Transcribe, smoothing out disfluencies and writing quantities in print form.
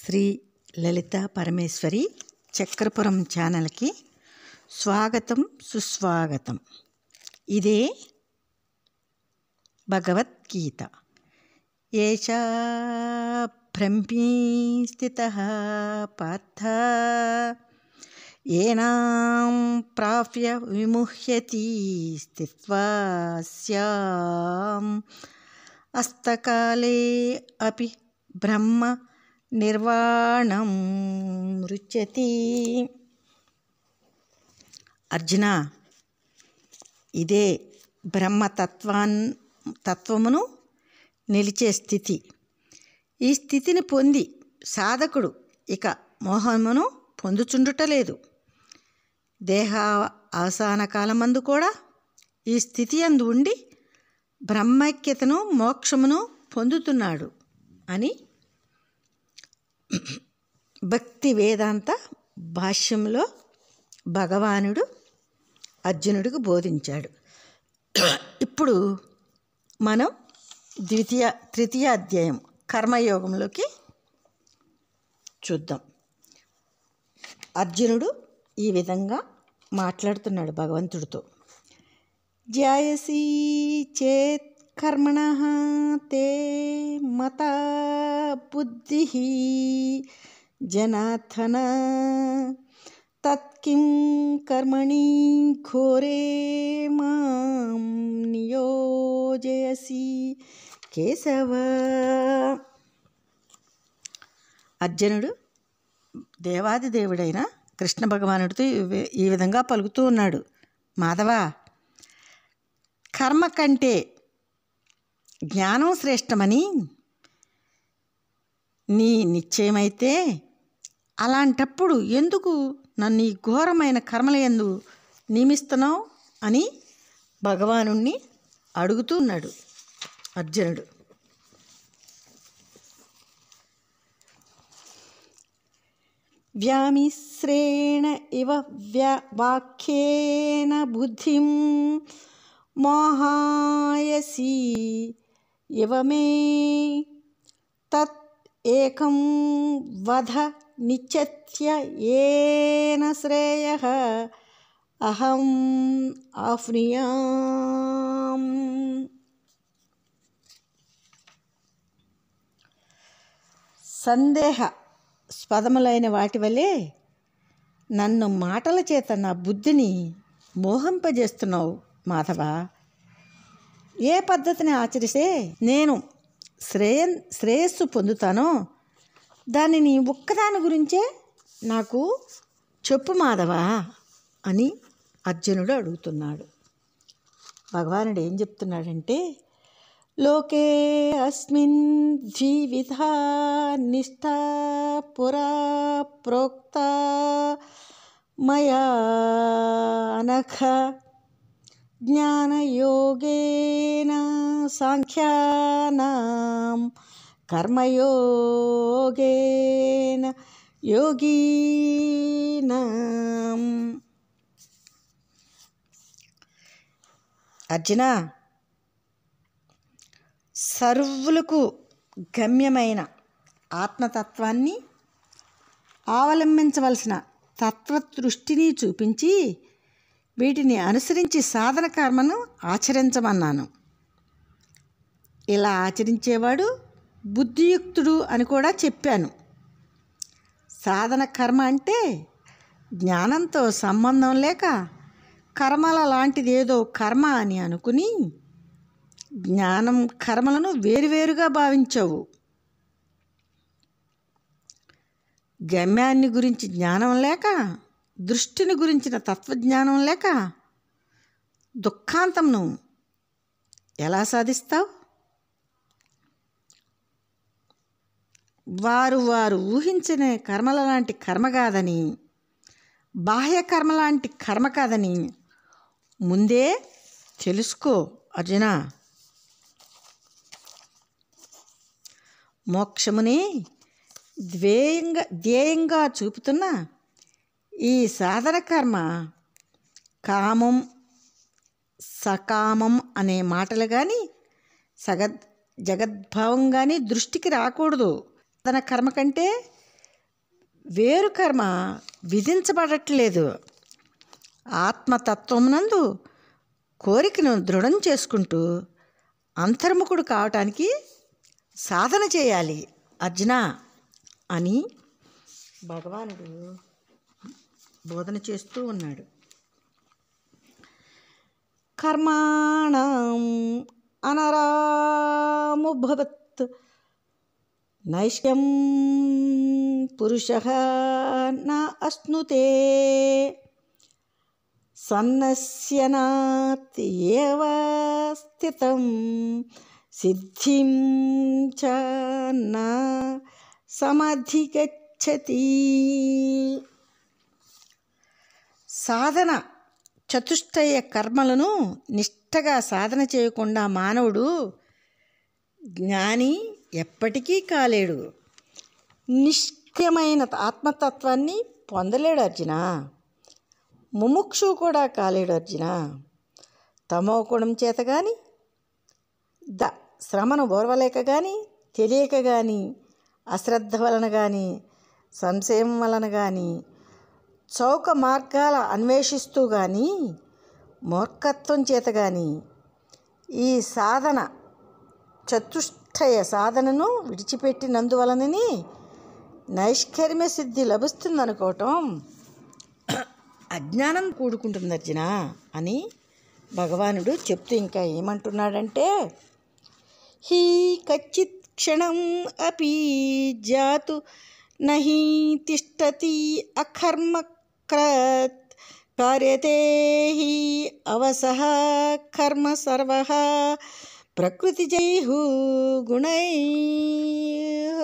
శ్రీ లలిత పరమేశ్వరి చక్రపురం ఛానల్కి స్వాగతం సుస్వాగతం. ఇదే భగవద్గీత. ఏషా బ్రహ్మీ స్థితః పార్థ ఏనాం ప్రాప్య విముహ్యతి స్థిత్వా స్యాం అస్తకాలే అపి బ్రహ్మ నిర్వాణం రుచ్యతి. అర్జున, ఇదే తత్వమును నిలిచే స్థితి. ఈ స్థితిని పొంది సాధకుడు ఇక మోహమును పొందుచుండుటలేదు. దేహ అవసాన కాలమందు కూడా ఈ స్థితి యందు ఉండి బ్రహ్మైక్యతను మోక్షమును పొందుతున్నాడు అని భక్తి వేదాంత భాష్యంలో భగవానుడు అర్జునుడికి బోధించాడు. ఇప్పుడు మనం తృతీయ అధ్యాయం కర్మయోగంలోకి చూద్దాం. అర్జునుడు ఈ విధంగా మాట్లాడుతున్నాడు భగవంతుడితో. జ్యాయసి చేత్ కర్మణః తే మతా బుద్ధిః జనార్దన తత్కిం కర్మణి ఘోరే మాం నియోజయసి కేశవ. అర్జునుడు దేవాది దేవుడైన కృష్ణ భగవానుడితో ఈ విధంగా పలుకుతూ ఉన్నాడు. మాధవ, కర్మ కంటే జ్ఞానం శ్రేష్టమని నీ నిశ్చయమైతే అలాంటప్పుడు ఎందుకు నన్ను ఈ ఘోరమైన కర్మల యందు నియమిస్తున్నావు అని భగవానుణ్ణి అడుగుతున్నాడు అర్జునుడు. వ్యామిశ్రేణ ఇవ వాక్యేన బుద్ధిం మోహాయసి ఇవ మే తత్ ఏకం వద నిశ్చత్య ఏన శ్రేయః అహం ఆప్నుయాం. సందేహ స్పదములైన వాటి వలె నన్ను మాటల చేత నా బుద్ధిని మోహింపజేస్తున్నావు మాధవ. ఏ పద్ధతిని ఆచరిస్తే నేను శ్రేయస్సు పొందుతానో దానిని ఒక్కదాని గురించే నాకు చెప్పు మాధవ అని అర్జునుడు అడుగుతున్నాడు. భగవానుడు ఏం చెప్తున్నాడంటే, లోకే అస్మిన్ ద్వివిధా నిష్ఠా పురా ప్రోక్త మయా అనఘ జ్ఞానయోగేన సాంఖ్యానాం కర్మయోగేన యోగీనాం. అర్జున, సర్వులకు గమ్యమైన ఆత్మతత్వాన్ని అవలంబించవలసిన తత్వదృష్టిని చూపించి వీటిని అనుసరించి సాధన కర్మను ఆచరించమన్నాను. ఇలా ఆచరించేవాడు బుద్ధియుక్తుడు అని కూడా చెప్పాను. సాధన కర్మ అంటే జ్ఞానంతో సంబంధం లేక కర్మల లాంటిదేదో కర్మ అని అనుకుని జ్ఞానం కర్మలను వేరువేరుగా భావించవు. గమ్యాన్ని గురించి జ్ఞానం లేక, దృష్టిని గురించిన తత్వజ్ఞానం లేక దుఃఖాంతంను ఎలా సాధిస్తావు? వారు ఊహించిన కర్మల లాంటి కర్మ కాదని, బాహ్య కర్మ లాంటి కర్మ కాదని ముందే తెలుసుకో అర్జున. మోక్షముని ధ్యేయంగా చూపుతున్న ఈ సాధన కర్మ కామం సకామం అనే మాటలు కానీ జగద్భావం కానీ దృష్టికి రాకూడదు. తన కర్మ కంటే వేరు కర్మ విధించబడట్లేదు. ఆత్మతత్వమునందు కోరికను దృఢం చేసుకుంటూ అంతర్ముఖుడు కావటానికి సాధన చేయాలి అర్జున అని భగవానుడు బోధన చేస్తూ ఉన్నాడు. కర్మాణం అనరాముభవత్ నైష్యం పురుషః న అశ్నుతే సన్నస్యనాత్ ఏవ స్థితం సిద్ధిం చ న సమధిగచ్చతి. సాధన చతుష్టయ కర్మలను నిష్ఠగా సాధన చేయకుండా మానవుడు జ్ఞాని ఎప్పటికీ కాలేడు. నిష్క్రియమైన ఆత్మతత్వాన్ని పొందలేడు అర్జున. ముముక్షు కూడా కాలేడు అర్జున. తమో గుణం చేత కానీ శ్రమను ఓర్వలేక కానీ తెలియక కానీ అశ్రద్ధ వలన కానీ సంశయం వలన కానీ చౌక మార్గాల అన్వేషిస్తూ కానీ మూర్ఖత్వం చేత కానీ ఈ సాధన చతుష్టయ సాధనను విడిచిపెట్టినందువలనని నైష్కర్మ్య సిద్ధి లభిస్తుందనుకోవటం అజ్ఞానం కూడుకుంటుంది అర్జున అని భగవానుడు చెప్తూ ఇంకా ఏమంటున్నాడంటే, హీ కచ్చిత్ క్షణం అపి జాతు నహి తిష్టతి అకర్మకృత్ కార్యతే హి అవసః కర్మ సర్వః ప్రకృతిజైః గుణైః.